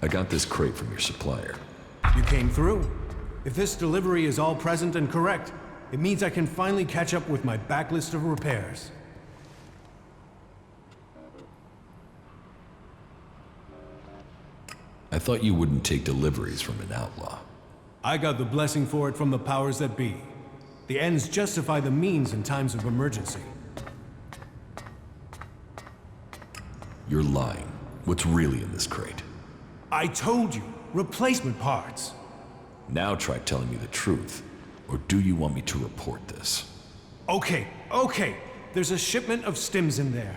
I got this crate from your supplier. You came through. If this delivery is all present and correct, it means I can finally catch up with my backlist of repairs. I thought you wouldn't take deliveries from an outlaw. I got the blessing for it from the powers that be. The ends justify the means in times of emergency. You're lying. What's really in this crate? I told you, replacement parts. Now try telling me the truth. Or do you want me to report this? Okay. There's a shipment of stims in there.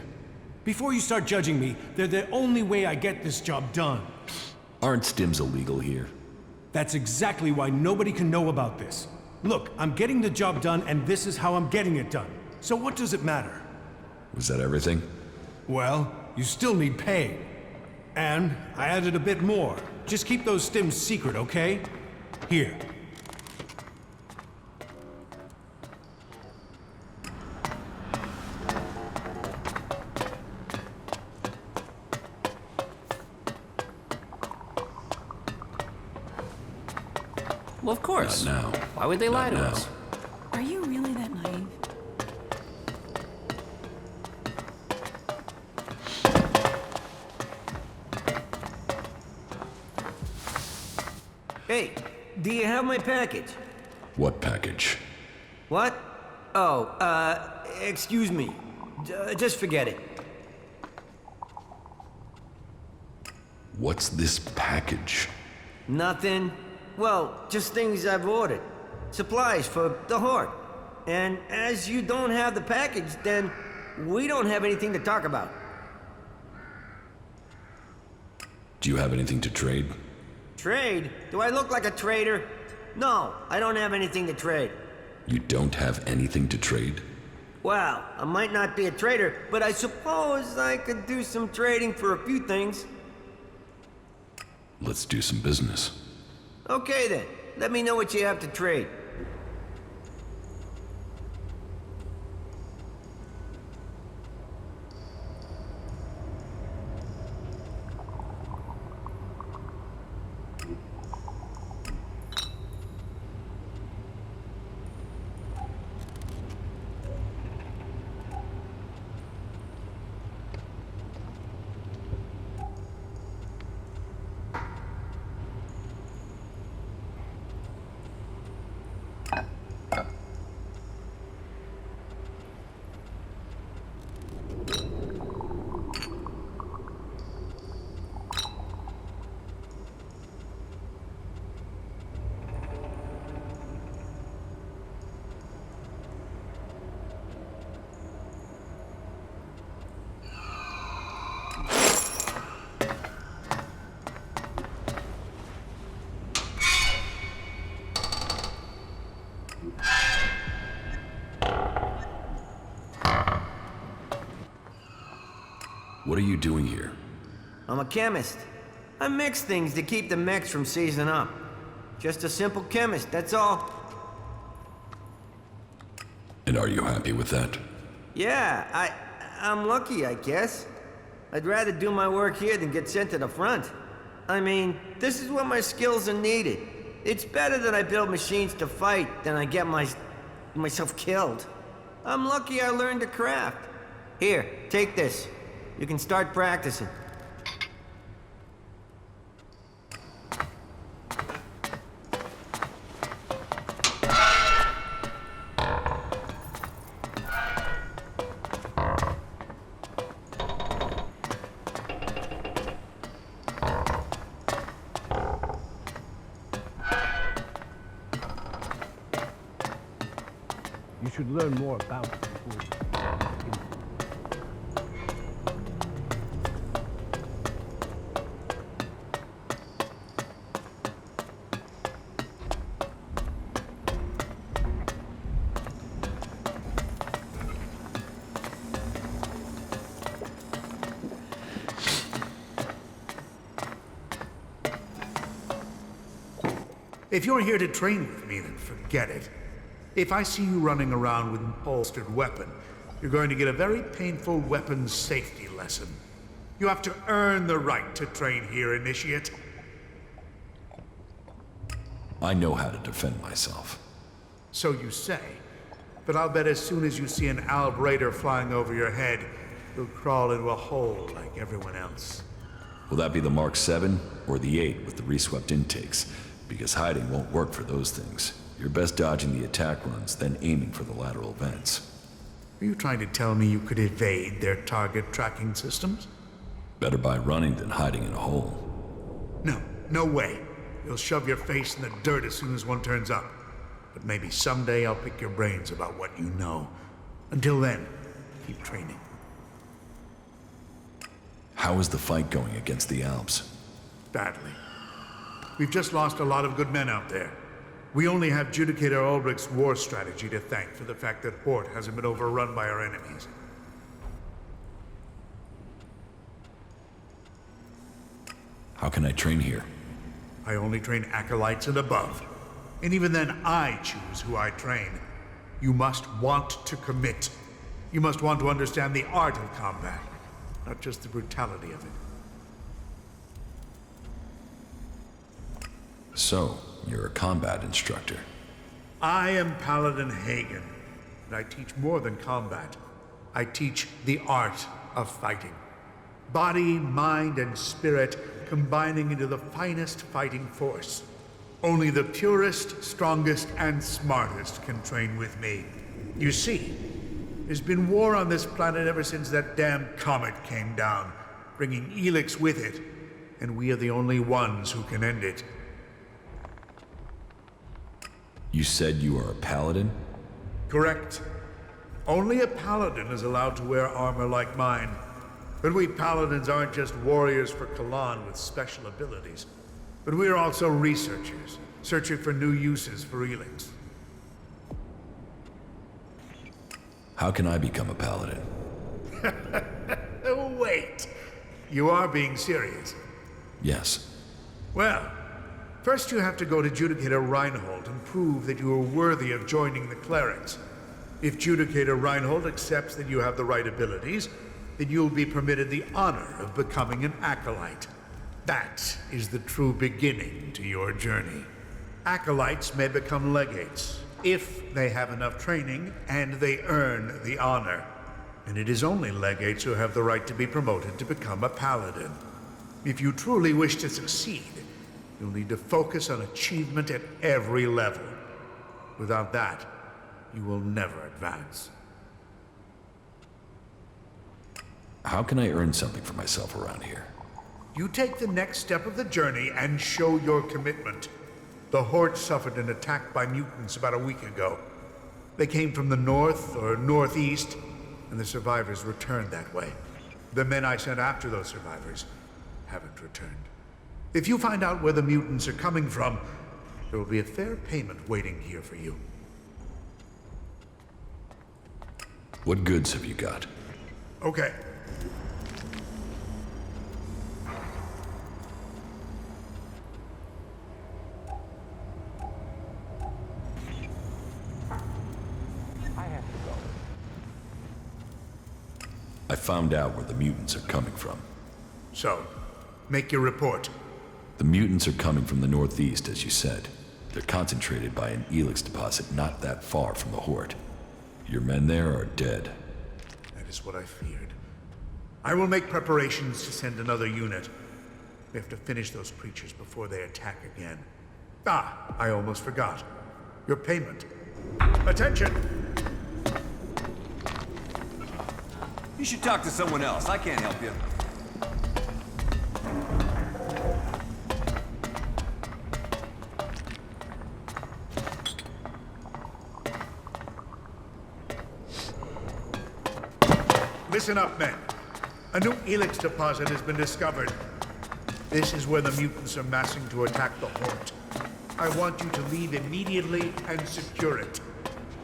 Before you start judging me, they're the only way I get this job done. Aren't stims illegal here? That's exactly why nobody can know about this. Look, I'm getting the job done, and this is how I'm getting it done. So what does it matter? Was that everything? Well, you still need pay. And I added a bit more. Just keep those stims secret, okay? Here. Well, of course. Not now. Why would they lie to now. us? Are you really that naive? Hey, do you have my package? What package? What? Oh, excuse me. Just forget it. What's this package? Nothing. Well, just things I've ordered. Supplies for the Horde. And as you don't have the package, then we don't have anything to talk about. Do you have anything to trade? Trade? Do I look like a trader? No, I don't have anything to trade. You don't have anything to trade? Well, I might not be a trader, but I suppose I could do some trading for a few things. Let's do some business. Okay then, let me know what you have to trade. What are you doing here? I'm a chemist. I mix things to keep the mechs from seizing up. Just a simple chemist, that's all. And are you happy with that? Yeah, I'm lucky, I guess. I'd rather do my work here than get sent to the front. I mean, this is where my skills are needed. It's better that I build machines to fight than I get myself killed. I'm lucky I learned to craft. Here, take this. You can start practicing. You should learn more about it before you... If you're here to train with me, then forget it. If I see you running around with an holstered weapon, you're going to get a very painful weapons safety lesson. You have to earn the right to train here, Initiate. I know how to defend myself. So you say. But I'll bet as soon as you see an Alb Raider flying over your head, you'll crawl into a hole like everyone else. Will that be the Mark 7 or the 8 with the reswept intakes? Because hiding won't work for those things. You're best dodging the attack runs, then aiming for the lateral vents. Are you trying to tell me you could evade their target tracking systems? Better by running than hiding in a hole. No, no way. You'll shove your face in the dirt as soon as one turns up. But maybe someday I'll pick your brains about what you know. Until then, keep training. How is the fight going against the Alps? Badly. We've just lost a lot of good men out there. We only have Judicator Ulbrich's war strategy to thank for the fact that Hort hasn't been overrun by our enemies. How can I train here? I only train acolytes and above. And even then, I choose who I train. You must want to commit. You must want to understand the art of combat, not just the brutality of it. So, you're a combat instructor. I am Paladin Hagen, and I teach more than combat. I teach the art of fighting. Body, mind, and spirit combining into the finest fighting force. Only the purest, strongest, and smartest can train with me. You see, there's been war on this planet ever since that damn comet came down, bringing Elex with it, and we are the only ones who can end it. You said you are a paladin? Correct. Only a paladin is allowed to wear armor like mine. But we paladins aren't just warriors for Kalan with special abilities. But we're also researchers, searching for new uses for Elex. How can I become a paladin? Oh, wait. You are being serious. Yes. Well, first you have to go to Judicator Reinhold and prove that you are worthy of joining the clerics. If Judicator Reinhold accepts that you have the right abilities, then you'll be permitted the honor of becoming an acolyte. That is the true beginning to your journey. Acolytes may become legates, if they have enough training and they earn the honor. And it is only legates who have the right to be promoted to become a paladin. If you truly wish to succeed, you'll need to focus on achievement at every level. Without that, you will never advance. How can I earn something for myself around here? You take the next step of the journey and show your commitment. The Horde suffered an attack by mutants about a week ago. They came from the north or northeast, and the survivors returned that way. The men I sent after those survivors haven't returned. If you find out where the mutants are coming from, there will be a fair payment waiting here for you. What goods have you got? Okay. I found out where the mutants are coming from. So, make your report. The mutants are coming from the northeast, as you said. They're concentrated by an Elex deposit not that far from the Horde. Your men there are dead. That is what I feared. I will make preparations to send another unit. We have to finish those creatures before they attack again. Ah, I almost forgot. Your payment. Attention! You should talk to someone else. I can't help you. Listen up, men. A new Elex deposit has been discovered. This is where the mutants are massing to attack the Horde. I want you to leave immediately and secure it.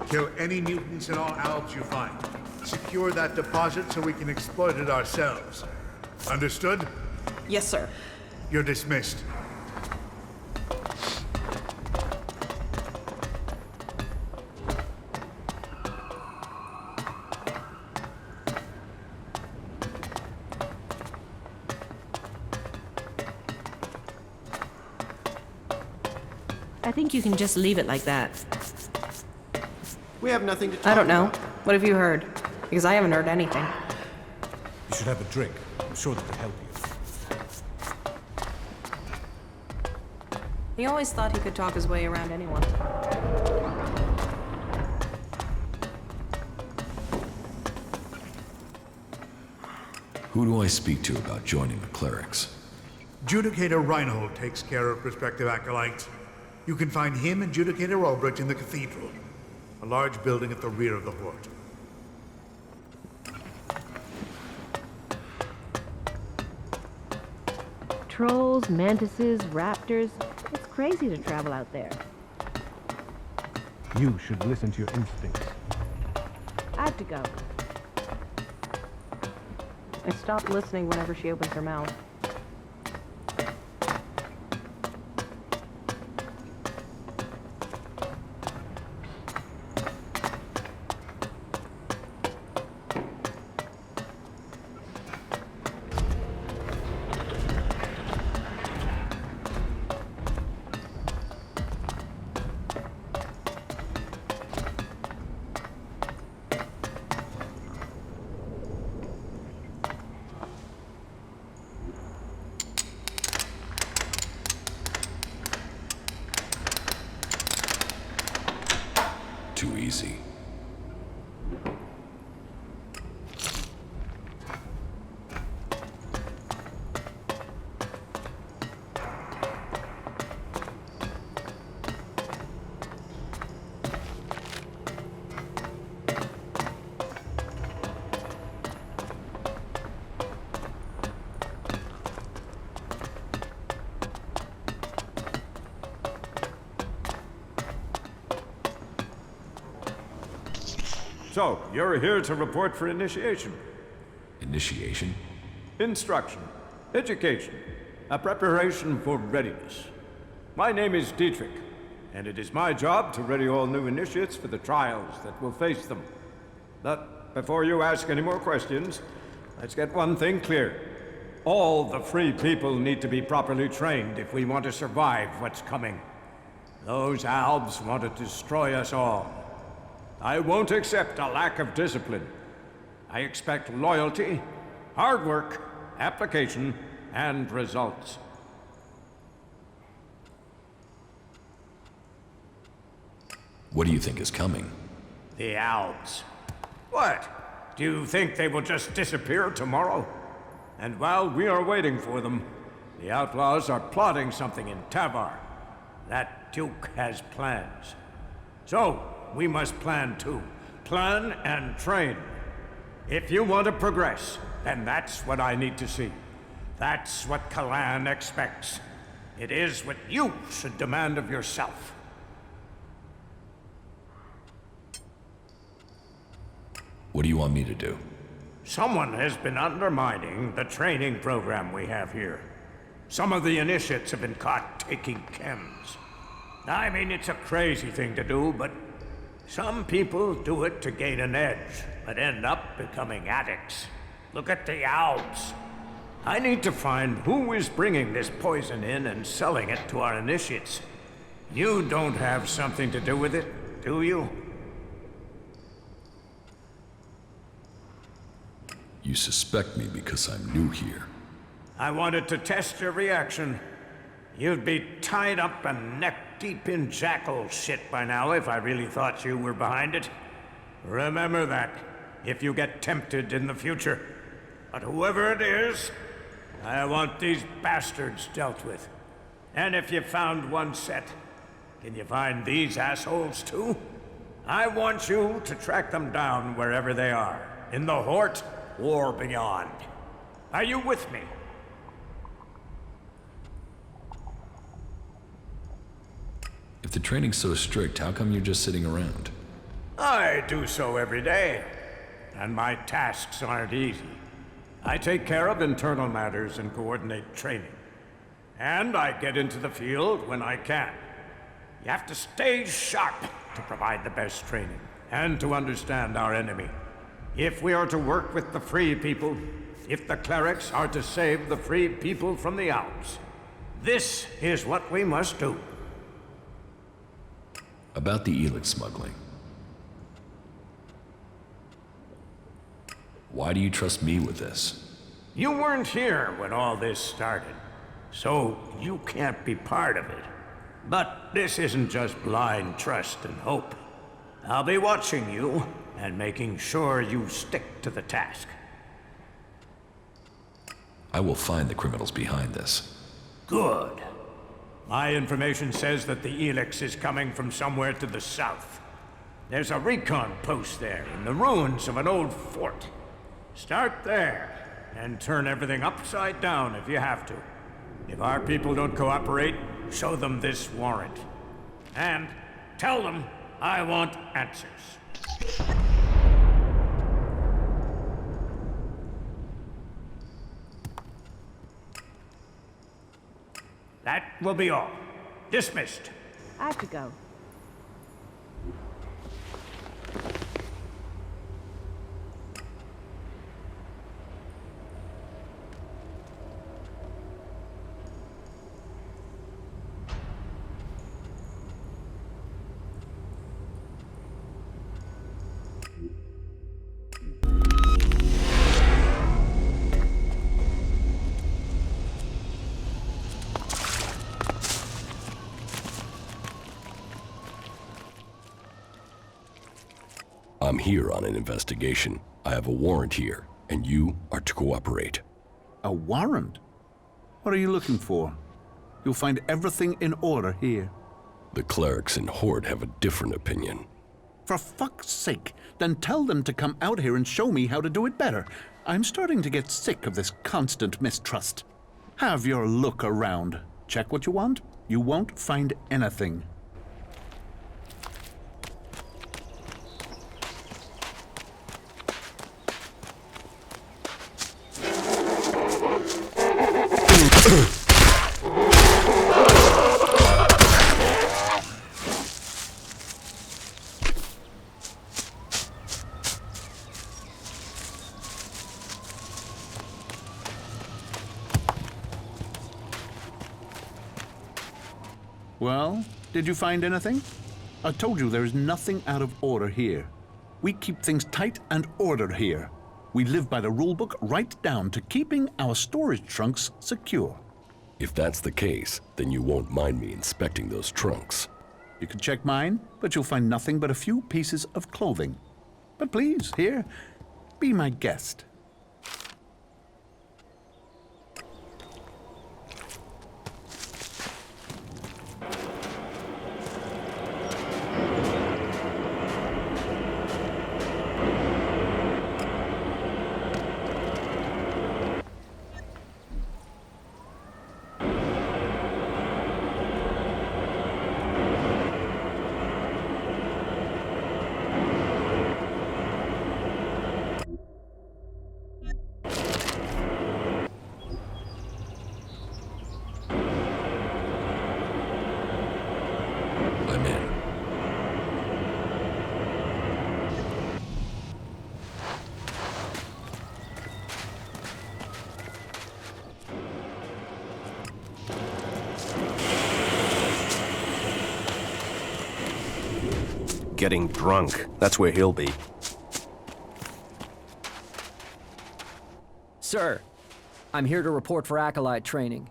Kill any mutants in all Alps you find. Secure that deposit so we can exploit it ourselves. Understood? Yes, sir. You're dismissed. I think you can just leave it like that. We have nothing to talk I don't know. about. What have you heard? Because I haven't heard anything. You should have a drink. I'm sure that could help you. He always thought he could talk his way around anyone. Who do I speak to about joining the clerics? Judicator Reinhold takes care of prospective acolytes. You can find him and Judicator Albrecht in the cathedral, a large building at the rear of the Horde. Trolls, mantises, raptors. It's crazy to travel out there. You should listen to your instincts. I have to go. I stop listening whenever she opens her mouth. Too easy. So, you're here to report for initiation. Initiation? Instruction, education, a preparation for readiness. My name is Dietrich, and it is my job to ready all new initiates for the trials that will face them. But before you ask any more questions, let's get one thing clear. All the free people need to be properly trained if we want to survive what's coming. Those Albs want to destroy us all. I won't accept a lack of discipline. I expect loyalty, hard work, application, and results. What do you think is coming? The Albs. What? Do you think they will just disappear tomorrow? And while we are waiting for them, the outlaws are plotting something in Tavar. That Duke has plans. So, we must plan too. Plan and train. If you want to progress, then that's what I need to see. That's what Kalan expects. It is what you should demand of yourself. What do you want me to do? Someone has been undermining the training program we have here. Some of the initiates have been caught taking chems. I mean, it's a crazy thing to do, but some people do it to gain an edge, but end up becoming addicts. Look at the Alps. I need to find who is bringing this poison in and selling it to our initiates. You don't have something to do with it, do you? You suspect me because I'm new here. I wanted to test your reaction. You'd be tied up and neck-deep in jackal shit by now if I really thought you were behind it. Remember that, if you get tempted in the future. But whoever it is, I want these bastards dealt with. And if you found one set, can you find these assholes too? I want you to track them down wherever they are, in the Hort or beyond. Are you with me? If the training's so strict, how come you're just sitting around? I do so every day, and my tasks aren't easy. I take care of internal matters and coordinate training. And I get into the field when I can. You have to stay sharp to provide the best training, and to understand our enemy. If we are to work with the free people, if the clerics are to save the free people from the Alps, this is what we must do. About the Elex smuggling. Why do you trust me with this? You weren't here when all this started, so you can't be part of it. But this isn't just blind trust and hope. I'll be watching you and making sure you stick to the task. I will find the criminals behind this. Good. My information says that the Elex is coming from somewhere to the south. There's a recon post there in the ruins of an old fort. Start there and turn everything upside down if you have to. If our people don't cooperate, show them this warrant. And tell them I want answers. That will be all. Dismissed. I have to go. I'm here on an investigation. I have a warrant here, and you are to cooperate. A warrant? What are you looking for? You'll find everything in order here. The clerics in Horde have a different opinion. For fuck's sake, then tell them to come out here and show me how to do it better. I'm starting to get sick of this constant mistrust. Have your look around. Check what you want. You won't find anything. Well, did you find anything? I told you there is nothing out of order here. We keep things tight and ordered here. We live by the rulebook right down to keeping our storage trunks secure. If that's the case, then you won't mind me inspecting those trunks. You can check mine, but you'll find nothing but a few pieces of clothing. But please, here, be my guest. I'm in. Getting drunk. That's where he'll be. Sir, I'm here to report for Acolyte training.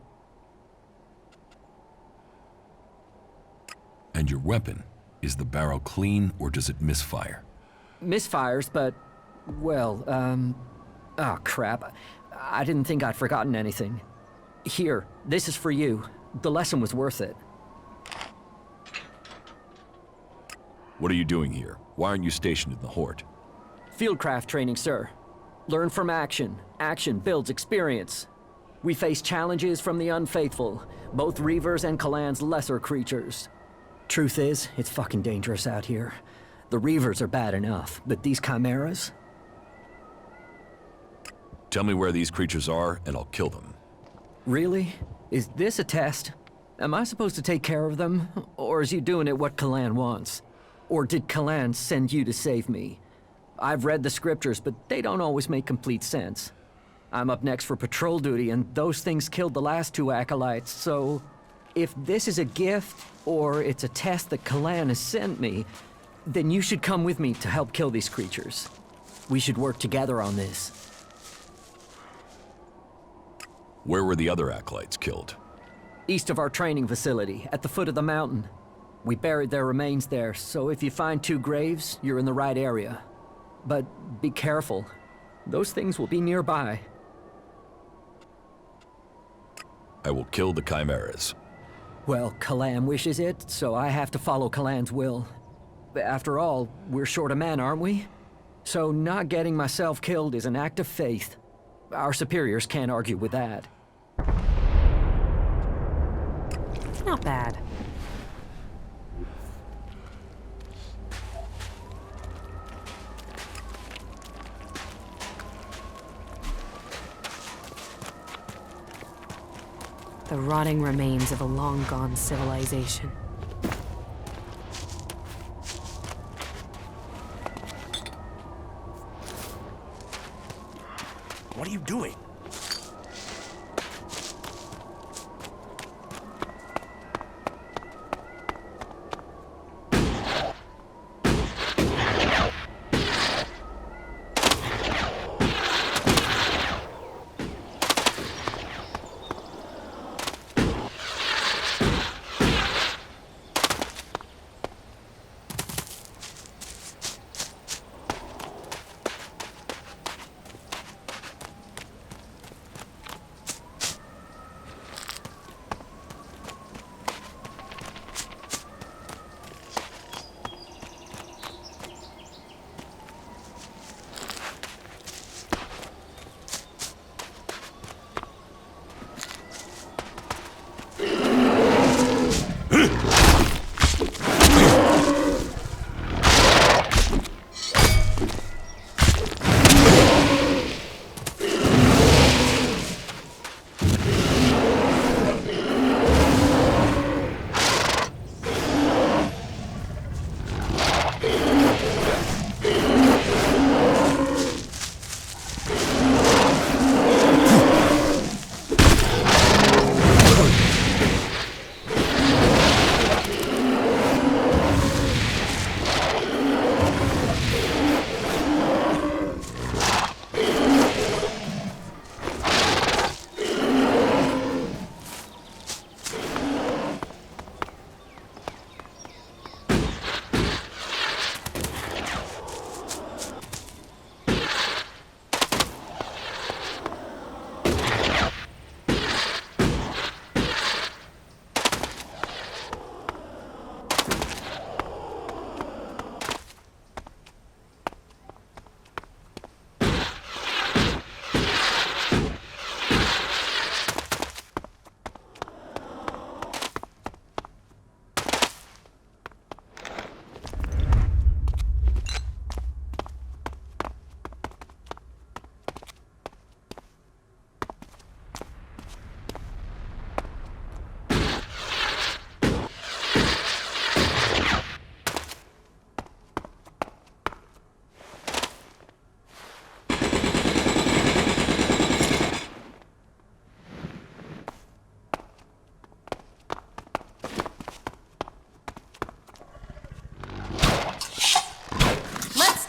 And your weapon, is the barrel clean or does it misfire? Misfires, but, well, oh crap. I didn't think I'd forgotten anything. Here, this is for you. The lesson was worth it. What are you doing here? Why aren't you stationed in the Horde? Fieldcraft training, sir. Learn from action. Action builds experience. We face challenges from the unfaithful, both Reavers and Kalan's lesser creatures. Truth is, it's fucking dangerous out here. The Reavers are bad enough, but these chimeras? Tell me where these creatures are, and I'll kill them. Really? Is this a test? Am I supposed to take care of them? Or is you doing it what Kalan wants? Or did Kalan send you to save me? I've read the scriptures, but they don't always make complete sense. I'm up next for patrol duty, and those things killed the last two acolytes, so... If this is a gift, or it's a test that Kalan has sent me, then you should come with me to help kill these creatures. We should work together on this. Where were the other acolytes killed? East of our training facility, at the foot of the mountain. We buried their remains there, so if you find 2 graves, you're in the right area. But be careful. Those things will be nearby. I will kill the chimeras. Well, Kalan wishes it, so I have to follow Kalan's will. After all, we're short of men, aren't we? So not getting myself killed is an act of faith. Our superiors can't argue with that. It's not bad. The rotting remains of a long-gone civilization. What are you doing?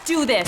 Do this!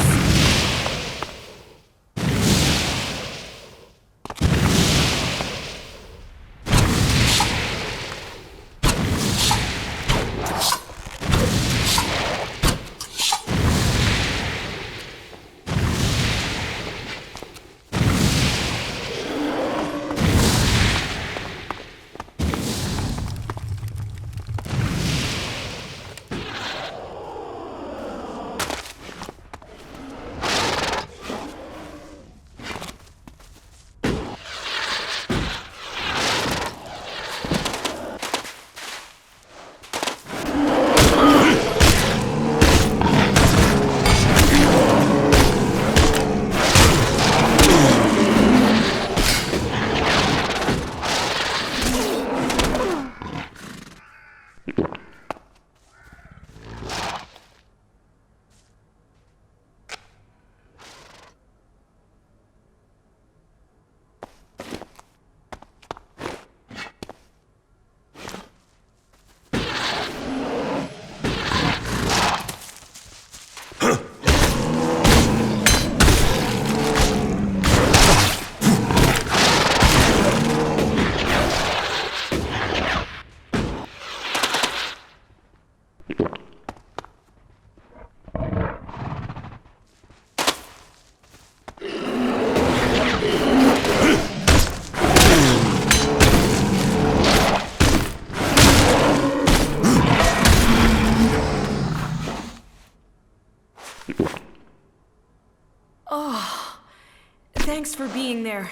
being there.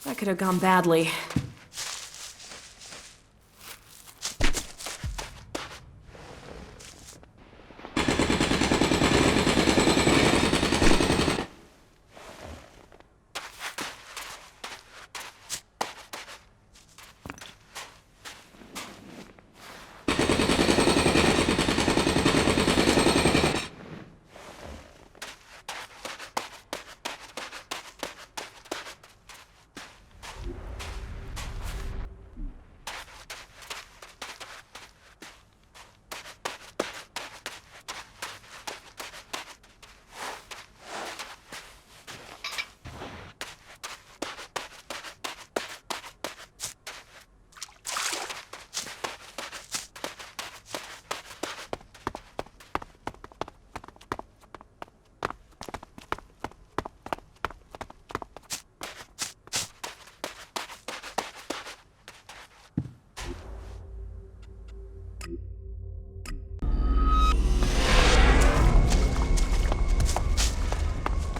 That could have gone badly.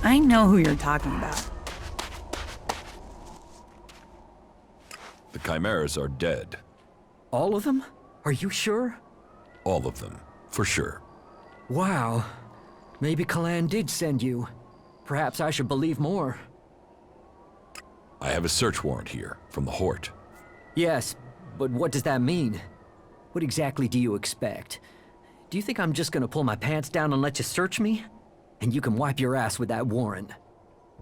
I know who you're talking about. The Chimeras are dead. All of them? Are you sure? All of them, for sure. Wow. Maybe Kalan did send you. Perhaps I should believe more. I have a search warrant here, from the Hort. Yes, but what does that mean? What exactly do you expect? Do you think I'm just gonna pull my pants down and let you search me? And you can wipe your ass with that warrant.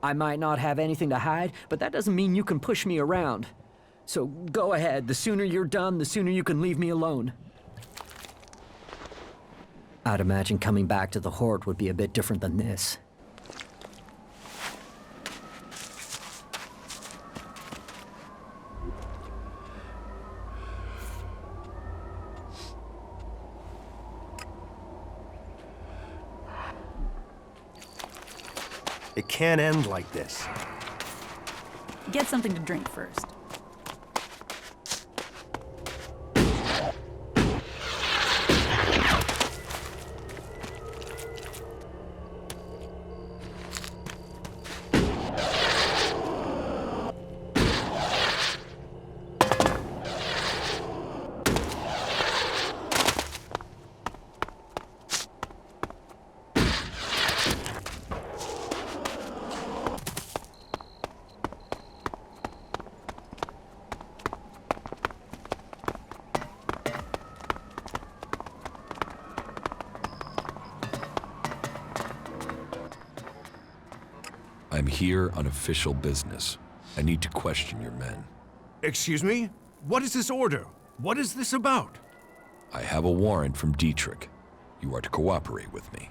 I might not have anything to hide, but that doesn't mean you can push me around. So go ahead. The sooner you're done, the sooner you can leave me alone. I'd imagine coming back to the Hort would be a bit different than this. It can't end like this. Get something to drink first. I'm here on official business. I need to question your men. Excuse me? What is this order? What is this about? I have a warrant from Dietrich. You are to cooperate with me.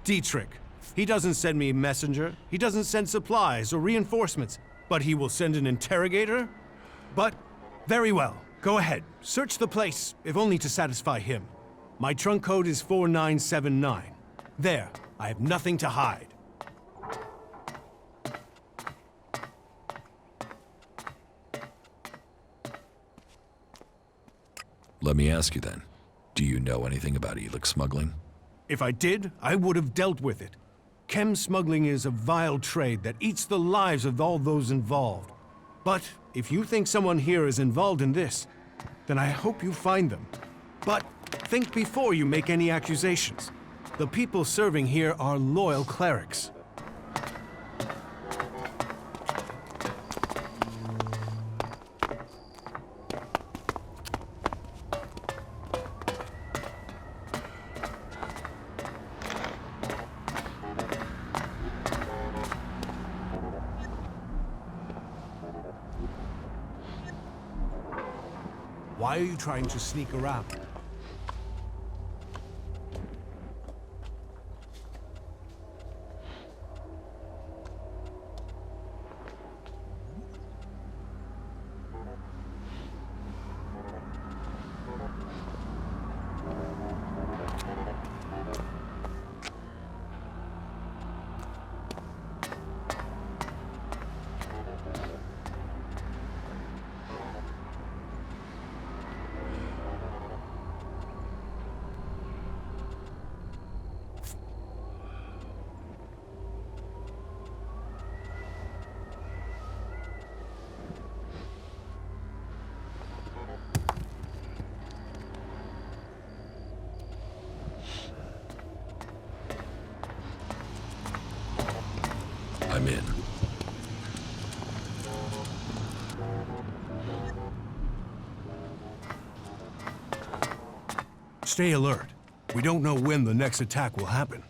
Dietrich. He doesn't send me a messenger. He doesn't send supplies or reinforcements. But he will send an interrogator? But, very well. Go ahead. Search the place, if only to satisfy him. My trunk code is 4979. There. I have nothing to hide. Let me ask you then, do you know anything about Elex smuggling? If I did, I would have dealt with it. Chem smuggling is a vile trade that eats the lives of all those involved. But if you think someone here is involved in this, then I hope you find them. But think before you make any accusations. The people serving here are loyal clerics. Why are you trying to sneak around? Stay alert. We don't know when the next attack will happen.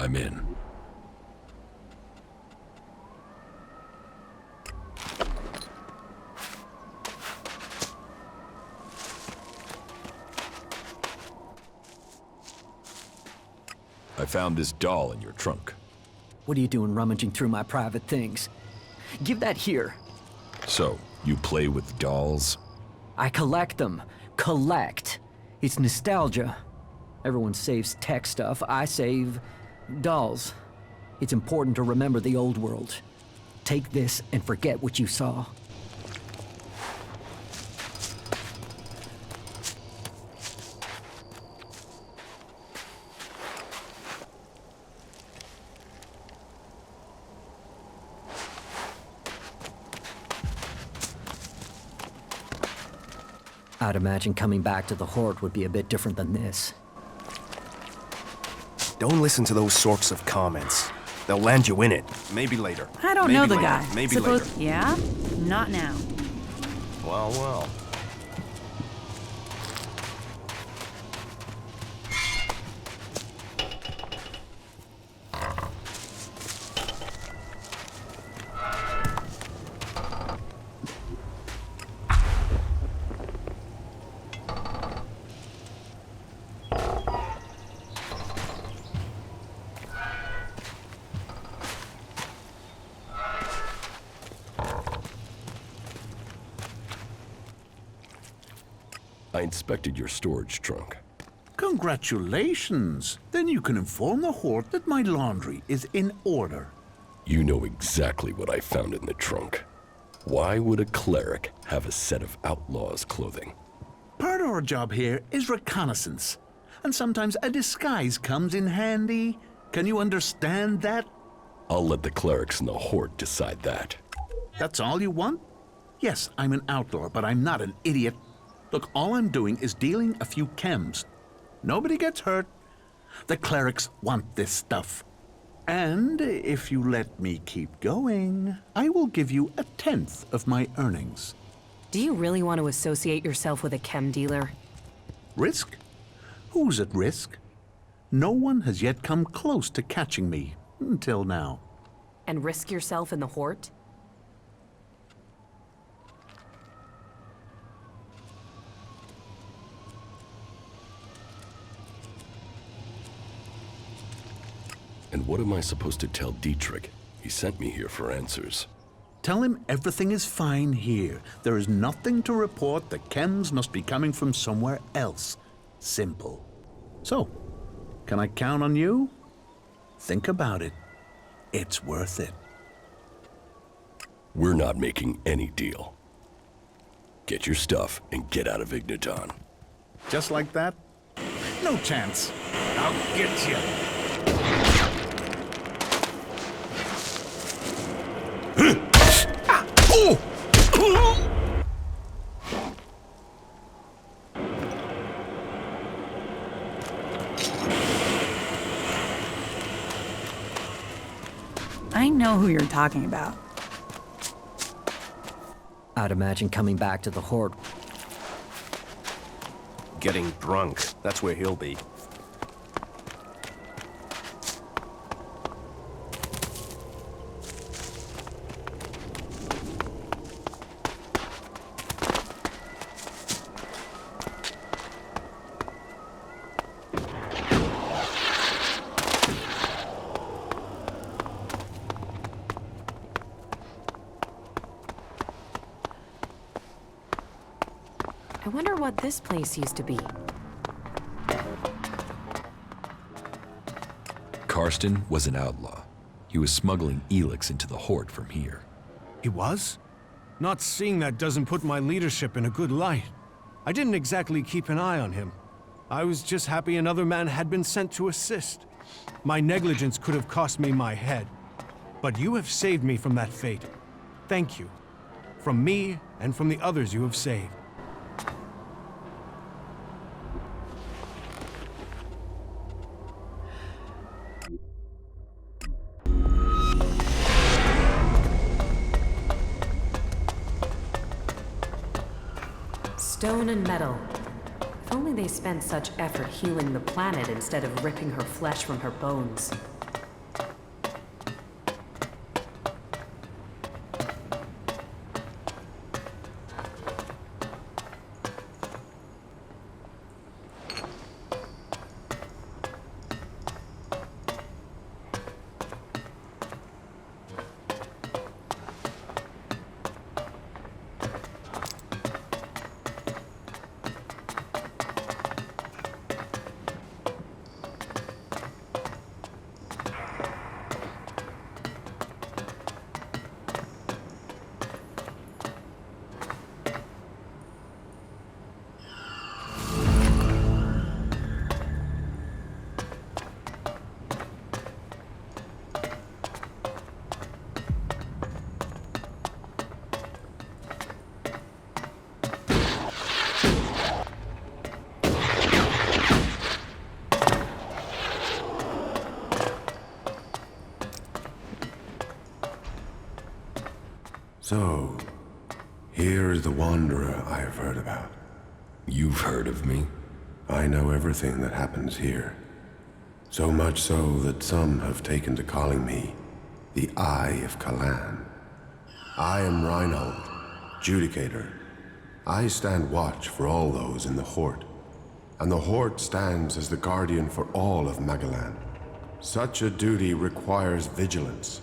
I'm in. I found this doll in your trunk. What are you doing rummaging through my private things? Give that here. So, you play with dolls? I collect them. Collect. It's nostalgia. Everyone saves tech stuff. I save dolls. It's important to remember the old world. Take this and forget what you saw. I'd imagine coming back to the Horde would be a bit different than this. Don't listen to those sorts of comments. They'll land you in it. Maybe later. I don't Maybe know the later. guy. Maybe later. Yeah? Not now. Well, well. I inspected your storage trunk. Congratulations! Then you can inform the Horde that my laundry is in order. You know exactly what I found in the trunk. Why would a cleric have a set of outlaws' clothing? Part of our job here is reconnaissance, and sometimes a disguise comes in handy. Can you understand that? I'll let the clerics and the Horde decide that. That's all you want? Yes, I'm an outlaw, but I'm not an idiot. Look, all I'm doing is dealing a few chems. Nobody gets hurt. The clerics want this stuff. And if you let me keep going, I will give you 1/10 of my earnings. Do you really want to associate yourself with a chem dealer? Risk? Who's at risk? No one has yet come close to catching me, until now. And risk yourself in the Horde? And what am I supposed to tell Dietrich? He sent me here for answers. Tell him everything is fine here. There is nothing to report. The chems must be coming from somewhere else. Simple. So, can I count on you? Think about it. It's worth it. We're not making any deal. Get your stuff and get out of Igniton. Just like that? No chance. I'll get you. I know who you're talking about. I'd imagine coming back to the Horde. Getting drunk. That's where he'll be. I wonder what this place used to be. Karsten was an outlaw. He was smuggling Elex into the Horde from here. He was? Not seeing that doesn't put my leadership in a good light. I didn't exactly keep an eye on him. I was just happy another man had been sent to assist. My negligence could have cost me my head. But you have saved me from that fate. Thank you. From me and from the others you have saved. Stone and metal. If only they spent such effort healing the planet instead of ripping her flesh from her bones. So, here is the Wanderer I have heard about. You've heard of me? I know everything that happens here. So much so that some have taken to calling me the Eye of Kalan. I am Reinhold, Judicator. I stand watch for all those in the Horde, and the Horde stands as the guardian for all of Magalan. Such a duty requires vigilance.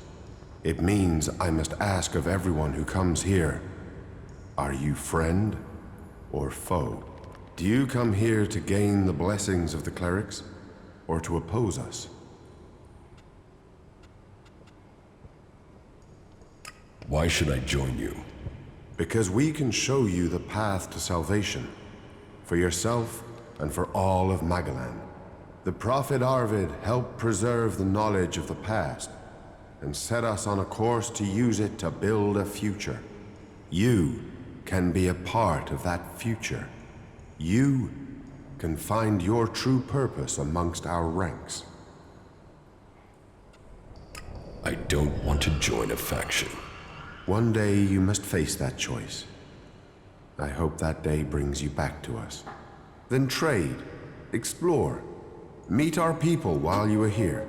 It means I must ask of everyone who comes here, are you friend or foe? Do you come here to gain the blessings of the clerics, or to oppose us? Why should I join you? Because we can show you the path to salvation, for yourself and for all of Magalan. The Prophet Arvid helped preserve the knowledge of the past, and set us on a course to use it to build a future. You can be a part of that future. You can find your true purpose amongst our ranks. I don't want to join a faction. One day you must face that choice. I hope that day brings you back to us. Then trade, explore, meet our people while you are here,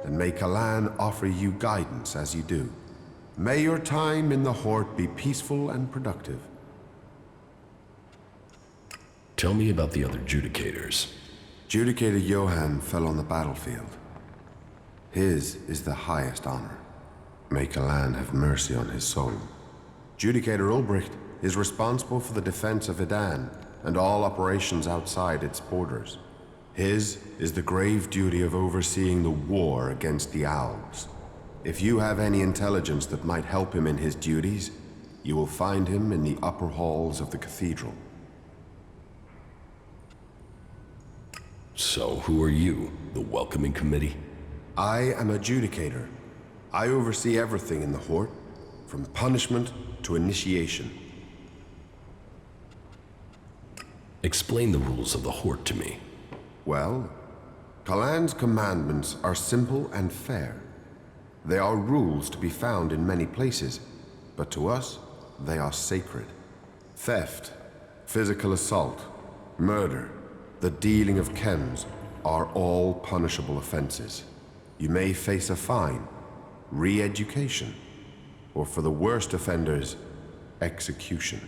and may Kalan offer you guidance as you do. May your time in the Horde be peaceful and productive. Tell me about the other Judicators. Judicator Johann fell on the battlefield. His is the highest honor. May Kalan have mercy on his soul. Judicator Ulbricht is responsible for the defense of Edan and all operations outside its borders. His is the grave duty of overseeing the war against the Owls. If you have any intelligence that might help him in his duties, you will find him in the upper halls of the cathedral. So, who are you? The welcoming committee? I am a Judicator. I oversee everything in the Horde, from punishment to initiation. Explain the rules of the Horde to me. Well, Kalan's commandments are simple and fair. They are rules to be found in many places, but to us, they are sacred. Theft, physical assault, murder, the dealing of chems are all punishable offenses. You may face a fine, re-education, or for the worst offenders, execution.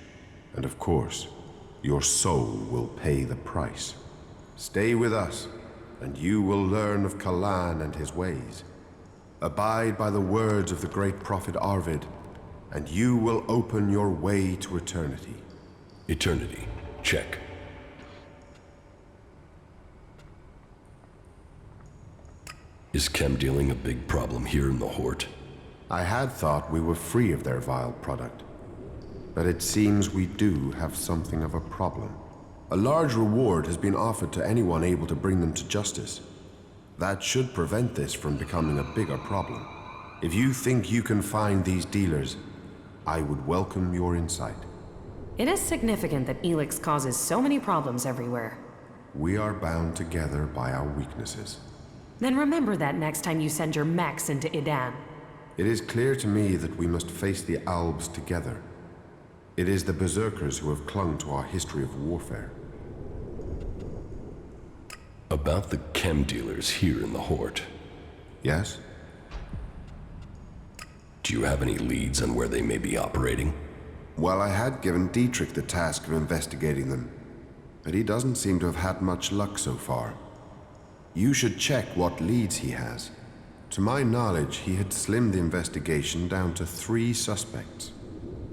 And of course, your soul will pay the price. Stay with us, and you will learn of Kalan and his ways. Abide by the words of the great prophet Arvid, and you will open your way to eternity. Eternity. Check. Is chem dealing a big problem here in the Hort? I had thought we were free of their vile product, but it seems we do have something of a problem. A large reward has been offered to anyone able to bring them to justice. That should prevent this from becoming a bigger problem. If you think you can find these dealers, I would welcome your insight. It is significant that Elex causes so many problems everywhere. We are bound together by our weaknesses. Then remember that next time you send your mechs into Idan. It is clear to me that we must face the Albs together. It is the Berserkers who have clung to our history of warfare. About the chem dealers here in the Hort. Yes? Do you have any leads on where they may be operating? Well, I had given Dietrich the task of investigating them, but he doesn't seem to have had much luck so far. You should check what leads he has. To my knowledge, he had slimmed the investigation down to 3 suspects.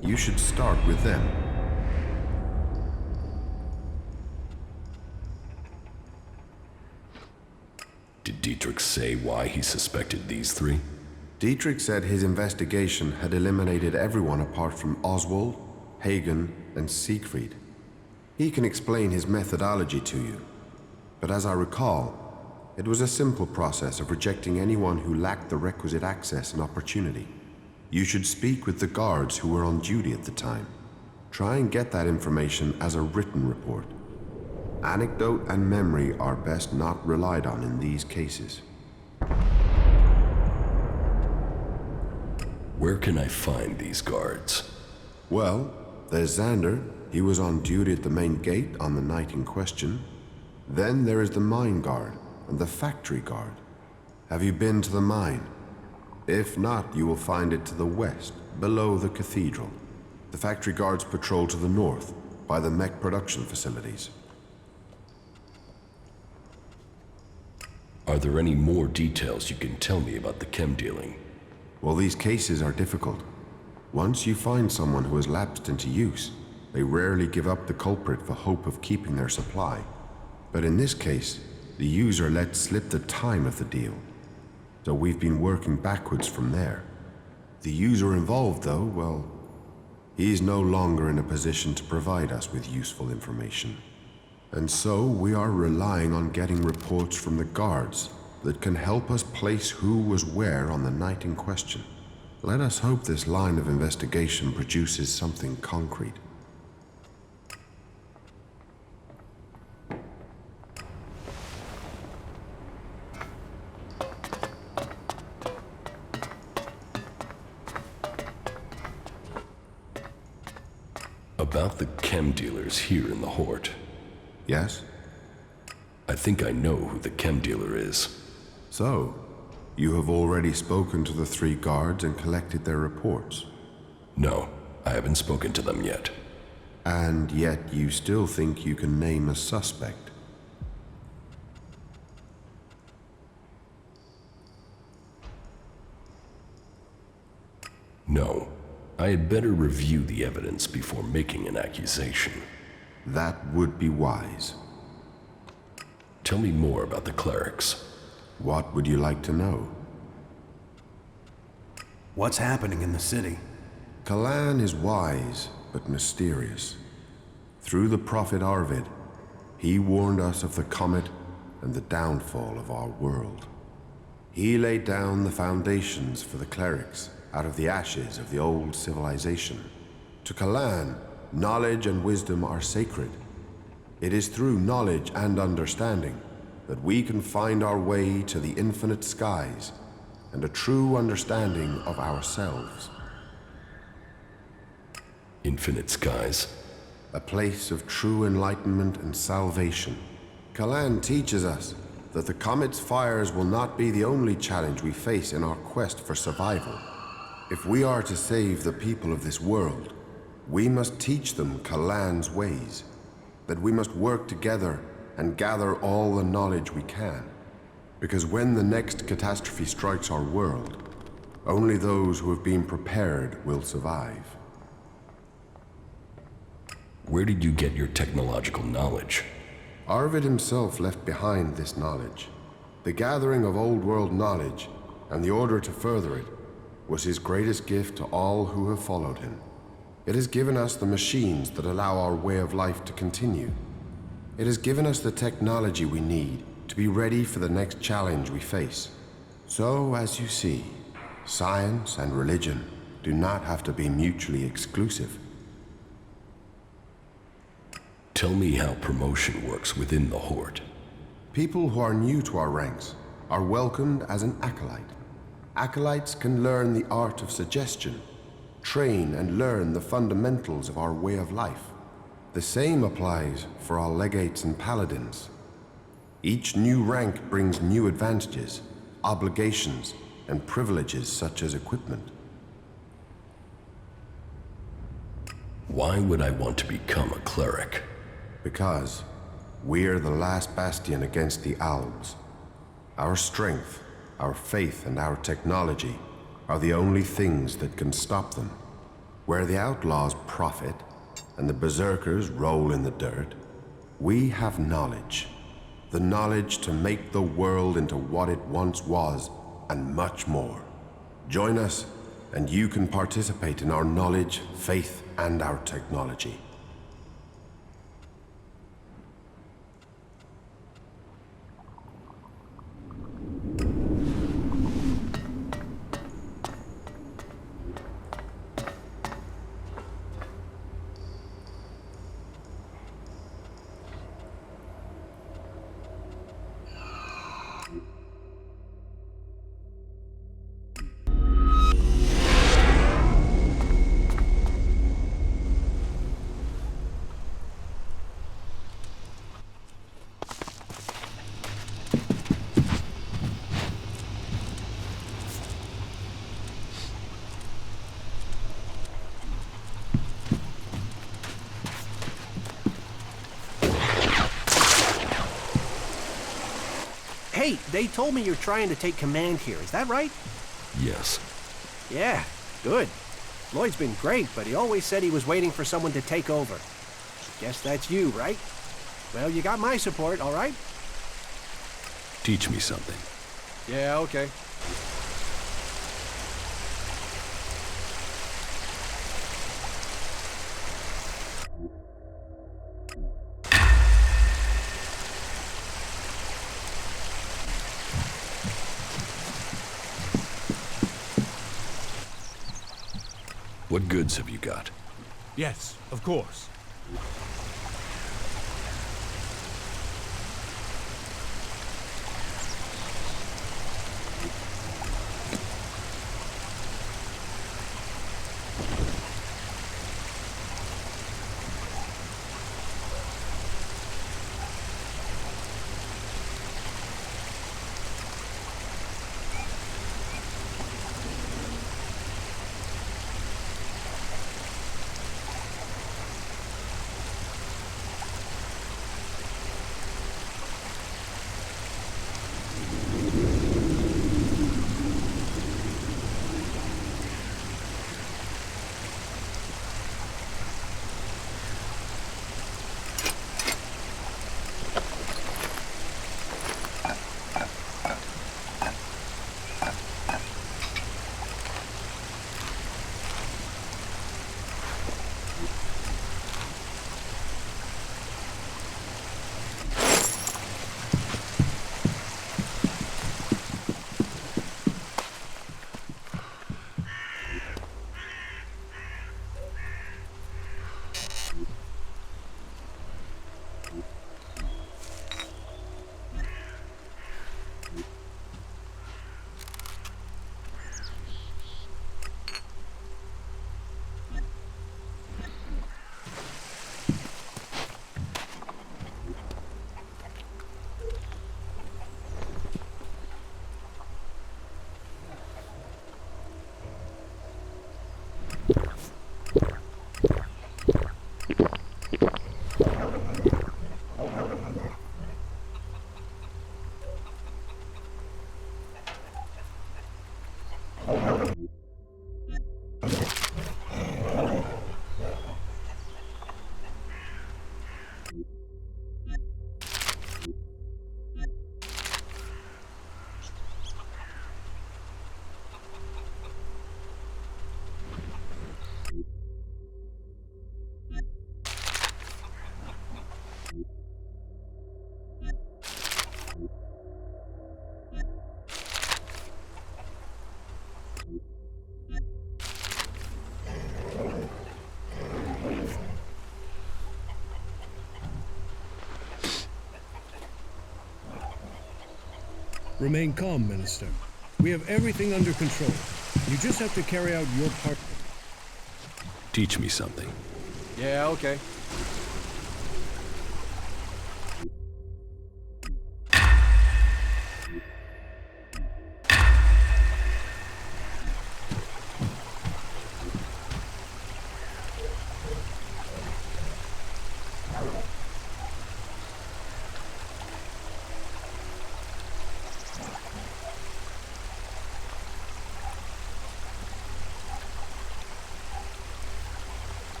You should start with them. Did Dietrich say why he suspected these 3? Dietrich said his investigation had eliminated everyone apart from Oswald, Hagen, and Siegfried. He can explain his methodology to you, but as I recall, it was a simple process of rejecting anyone who lacked the requisite access and opportunity. You should speak with the guards who were on duty at the time. Try and get that information as a written report. Anecdote and memory are best not relied on in these cases. Where can I find these guards? Well, there's Xander. He was on duty at the main gate on the night in question. Then there is the mine guard and the factory guard. Have you been to the mine? If not, you will find it to the west, below the cathedral. The factory guards patrol to the north, by the mech production facilities. Are there any more details you can tell me about the chem dealing? Well, these cases are difficult. Once you find someone who has lapsed into use, they rarely give up the culprit for hope of keeping their supply. But in this case, the user let slip the time of the deal. So we've been working backwards from there. The user involved, though, well, he's no longer in a position to provide us with useful information. And so we are relying on getting reports from the guards that can help us place who was where on the night in question. Let us hope this line of investigation produces something concrete. About the chem dealers here in the Hort. Yes? I think I know who the chem dealer is. So, you have already spoken to the 3 guards and collected their reports? No, I haven't spoken to them yet. And yet you still think you can name a suspect? No. I had better review the evidence before making an accusation. That would be wise. Tell me more about the clerics. What would you like to know? What's happening in the city? Kalan is wise, but mysterious. Through the prophet Arvid, he warned us of the comet and the downfall of our world. He laid down the foundations for the clerics out of the ashes of the old civilization. To Kalan, knowledge and wisdom are sacred. It is through knowledge and understanding that we can find our way to the infinite skies and a true understanding of ourselves. Infinite skies. A place of true enlightenment and salvation. Kalan teaches us that the comet's fires will not be the only challenge we face in our quest for survival. If we are to save the people of this world, we must teach them Kalan's ways, that we must work together and gather all the knowledge we can. Because when the next catastrophe strikes our world, only those who have been prepared will survive. Where did you get your technological knowledge? Arvid himself left behind this knowledge. The gathering of old world knowledge, and the order to further it, was his greatest gift to all who have followed him. It has given us the machines that allow our way of life to continue. It has given us the technology we need to be ready for the next challenge we face. So, as you see, science and religion do not have to be mutually exclusive. Tell me how promotion works within the Horde. People who are new to our ranks are welcomed as an acolyte. Acolytes can learn the art of suggestion, train and learn the fundamentals of our way of life. The same applies for our legates and paladins. Each new rank brings new advantages, obligations, and privileges such as equipment. Why would I want to become a cleric? Because we're the last bastion against the Owls. Our strength, our faith, and our technology are the only things that can stop them. Where the outlaws profit and the berserkers roll in the dirt, we have knowledge. The knowledge to make the world into what it once was, and much more. Join us, and you can participate in our knowledge, faith, and our technology. Hey, they told me you're trying to take command here. Is that right? Yes. Yeah, good. Lloyd's been great, but he always said he was waiting for someone to take over. Guess that's you, right? Well, you got my support, all right? Teach me something. Yeah, okay. What goods have you got? Yes, of course. Remain calm, Minister. We have everything under control. You just have to carry out your part. Teach me something. Yeah, okay.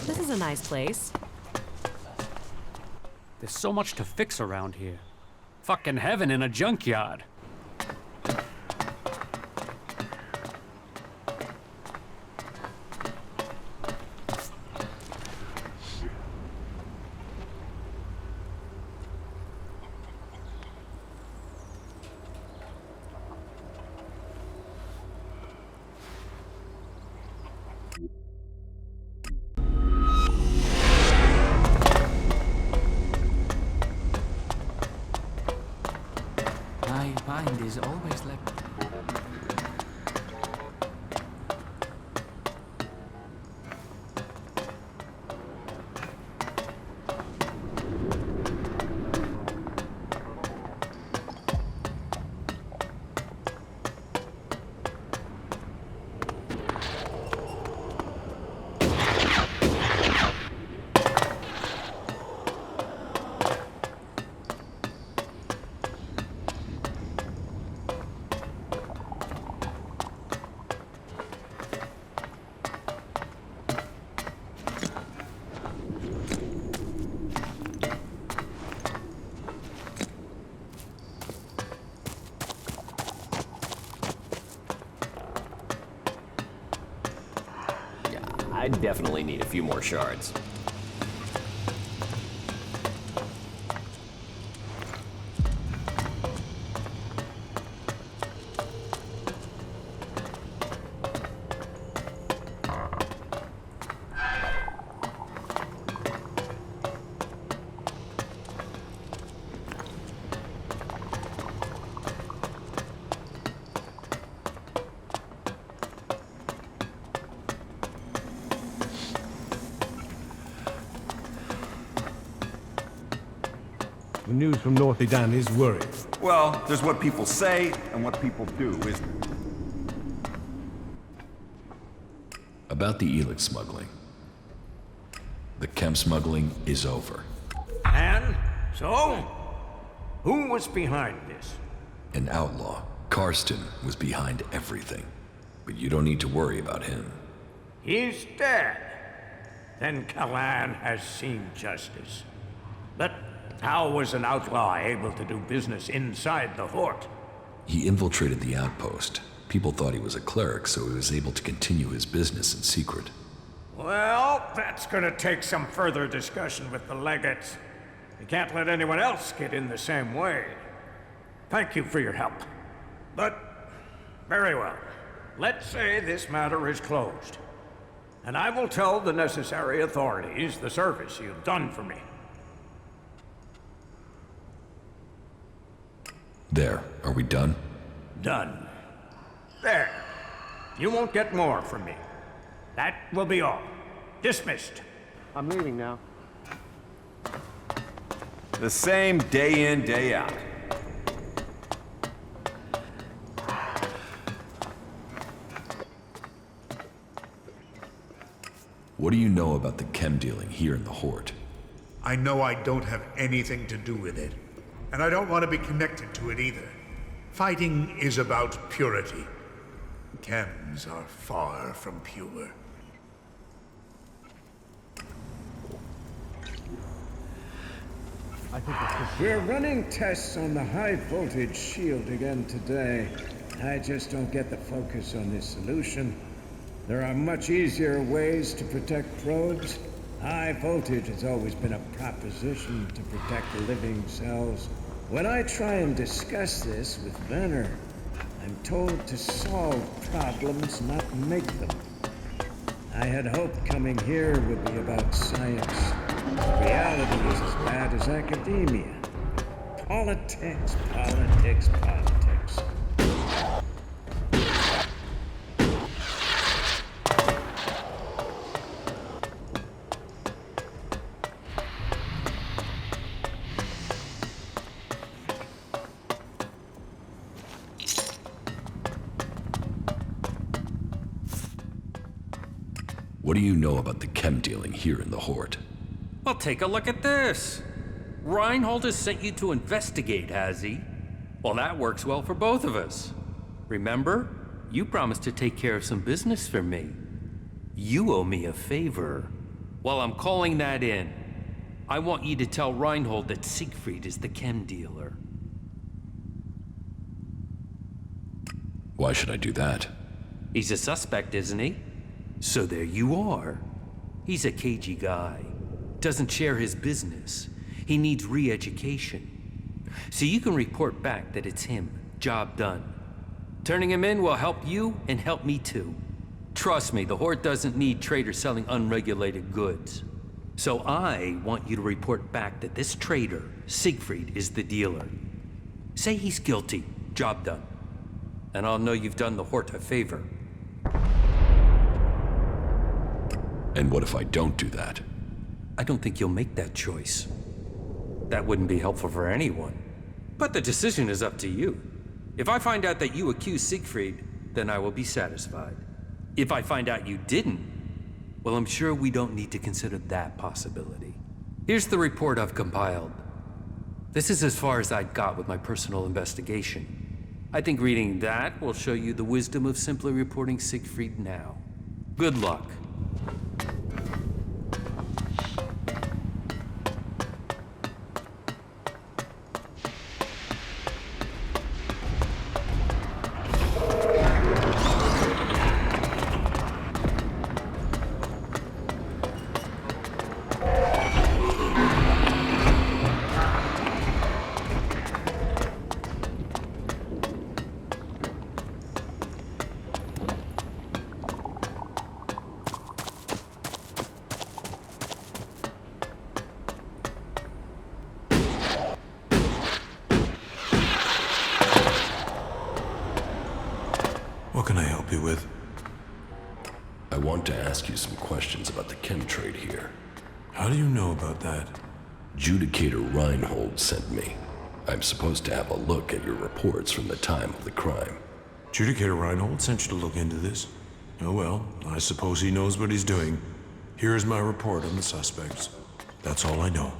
This is a nice place. There's so much to fix around here. Fucking heaven in a junkyard. My mind is always like... I definitely need a few more shards. The news from North Sudan is worrying. Well, there's what people say and what people do, isn't there? About the Elex smuggling. The chem smuggling is over. And so, who was behind this? An outlaw. Karsten was behind everything. But you don't need to worry about him. He's dead. Then Kalan has seen justice. But how was an outlaw able to do business inside the Hort? He infiltrated the outpost. People thought he was a cleric, so he was able to continue his business in secret. Well, that's gonna take some further discussion with the legates. You can't let anyone else get in the same way. Thank you for your help. But, very well. Let's say this matter is closed. And I will tell the necessary authorities the service you've done for me. There, are we done? Done. There. You won't get more from me. That will be all. Dismissed. I'm leaving now. The same day in, day out. What do you know about the chem dealing here in the Hort? I know I don't have anything to do with it. And I don't want to be connected to it either. Fighting is about purity. Chems are far from pure. We're running tests on the high-voltage shield again today. I just don't get the focus on this solution. There are much easier ways to protect probes. High voltage has always been a proposition to protect living cells. When I try and discuss this with Venner, I'm told to solve problems, not make them. I had hoped coming here would be about science. Reality is as bad as academia. Politics, politics, politics. What do you know about the chem dealing here in the Horde? Well, take a look at this. Reinhold has sent you to investigate, has he? Well, that works well for both of us. Remember? You promised to take care of some business for me. You owe me a favor. Well, I'm calling that in. I want you to tell Reinhold that Siegfried is the chem dealer. Why should I do that? He's a suspect, isn't he? So there you are. He's a cagey guy. Doesn't share his business. He needs re-education. So you can report back that it's him. Job done. Turning him in will help you and help me too. Trust me, the Horde doesn't need traders selling unregulated goods. So I want you to report back that this trader, Siegfried, is the dealer. Say he's guilty. Job done. And I'll know you've done the Horde a favor. And what if I don't do that? I don't think you'll make that choice. That wouldn't be helpful for anyone. But the decision is up to you. If I find out that you accused Siegfried, then I will be satisfied. If I find out you didn't, well, I'm sure we don't need to consider that possibility. Here's the report I've compiled. This is as far as I got with my personal investigation. I think reading that will show you the wisdom of simply reporting Siegfried now. Good luck. What can I help you with? I want to ask you some questions about the chem trade here. How do you know about that? Judicator Reinhold sent me. I'm supposed to have a look at your reports from the time of the crime. Judicator Reinhold sent you to look into this? Oh well, I suppose he knows what he's doing. Here is my report on the suspects. That's all I know.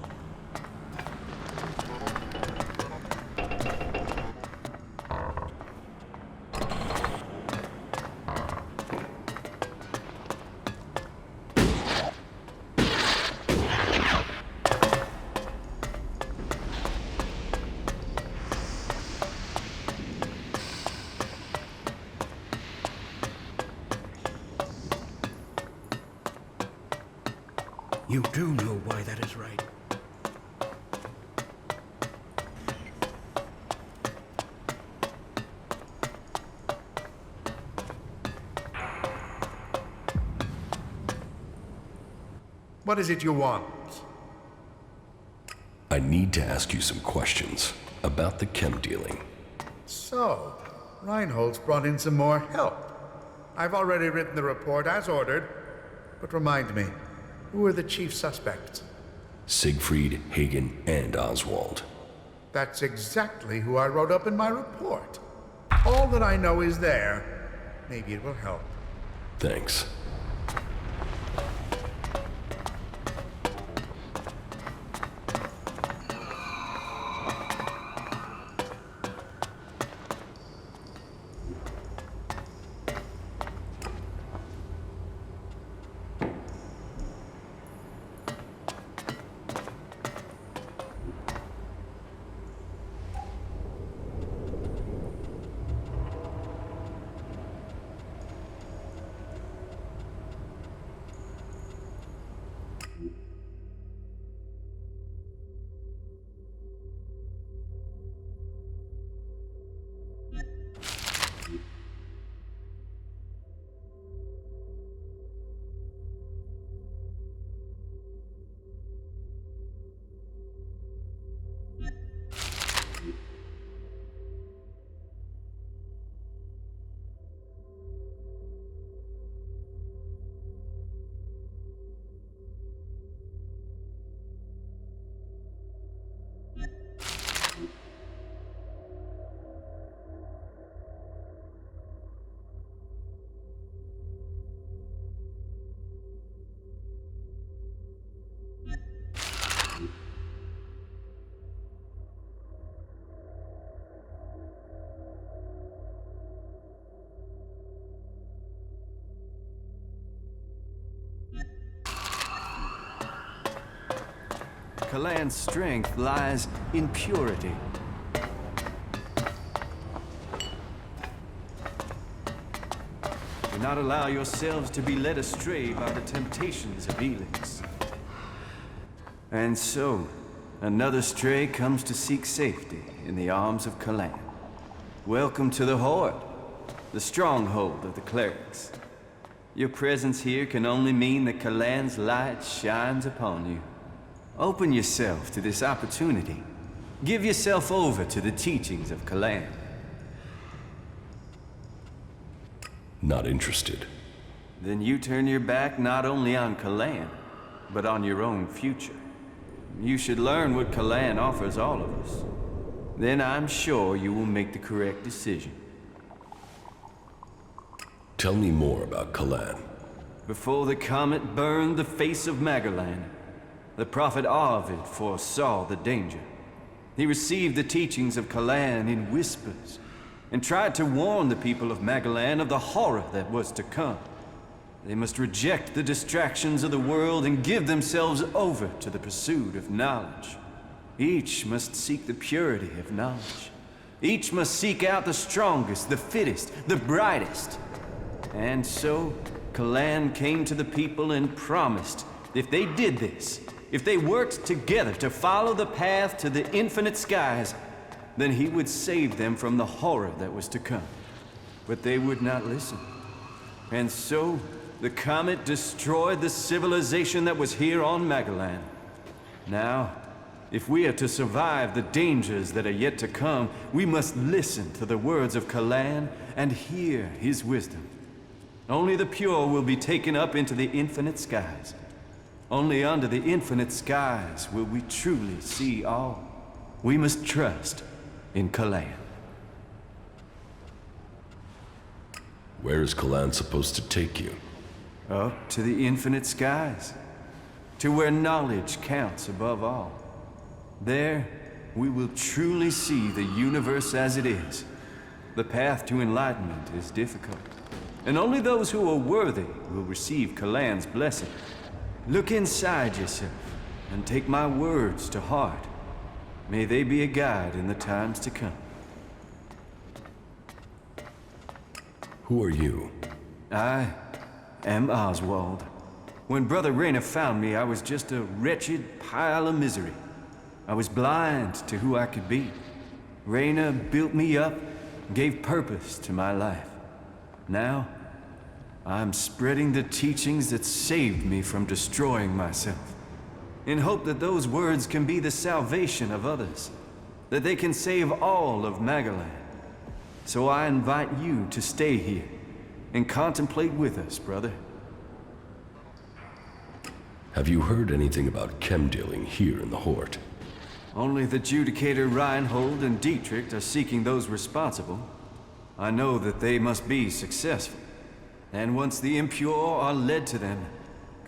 You do know why that is right. What is it you want? I need to ask you some questions about the chem dealing. So, Reinhold's brought in some more help. I've already written the report as ordered, but remind me, who are the chief suspects? Siegfried, Hagen, and Oswald. That's exactly who I wrote up in my report. All that I know is there. Maybe it will help. Thanks. Kalan's strength lies in purity. Do not allow yourselves to be led astray by the temptations of Elex. And so, another stray comes to seek safety in the arms of Kalan. Welcome to the Horde, the stronghold of the clerics. Your presence here can only mean that Kalan's light shines upon you. Open yourself to this opportunity. Give yourself over to the teachings of Kalan. Not interested. Then you turn your back not only on Kalan, but on your own future. You should learn what Kalan offers all of us. Then I'm sure you will make the correct decision. Tell me more about Kalan. Before the comet burned the face of Magalan, the prophet Arvid foresaw the danger. He received the teachings of Kalan in whispers, and tried to warn the people of Magalan of the horror that was to come. They must reject the distractions of the world and give themselves over to the pursuit of knowledge. Each must seek the purity of knowledge. Each must seek out the strongest, the fittest, the brightest. And so, Kalan came to the people and promised if they did this, if they worked together to follow the path to the infinite skies, then he would save them from the horror that was to come. But they would not listen. And so, the comet destroyed the civilization that was here on Magalan. Now, if we are to survive the dangers that are yet to come, we must listen to the words of Kalan and hear his wisdom. Only the pure will be taken up into the infinite skies. Only under the infinite skies will we truly see all. We must trust in Kalan. Where is Kalan supposed to take you? Up to the infinite skies. To where knowledge counts above all. There, we will truly see the universe as it is. The path to enlightenment is difficult, and only those who are worthy will receive Kalan's blessing. Look inside yourself and take my words to heart. May they be a guide in the times to come. Who are you? I am Oswald. When Brother Rayner found me, I was just a wretched pile of misery. I was blind to who I could be. Rayner built me up, gave purpose to my life. Now, I'm spreading the teachings that saved me from destroying myself, in hope that those words can be the salvation of others, that they can save all of Magalan. So I invite you to stay here and contemplate with us, brother. Have you heard anything about chem dealing here in the Horde? Only the Judicator Reinhold and Dietrich are seeking those responsible. I know that they must be successful. And once the impure are led to them,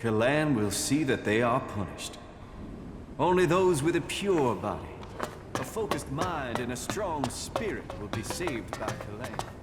Kalan will see that they are punished. Only those with a pure body, a focused mind, and a strong spirit will be saved by Kalan.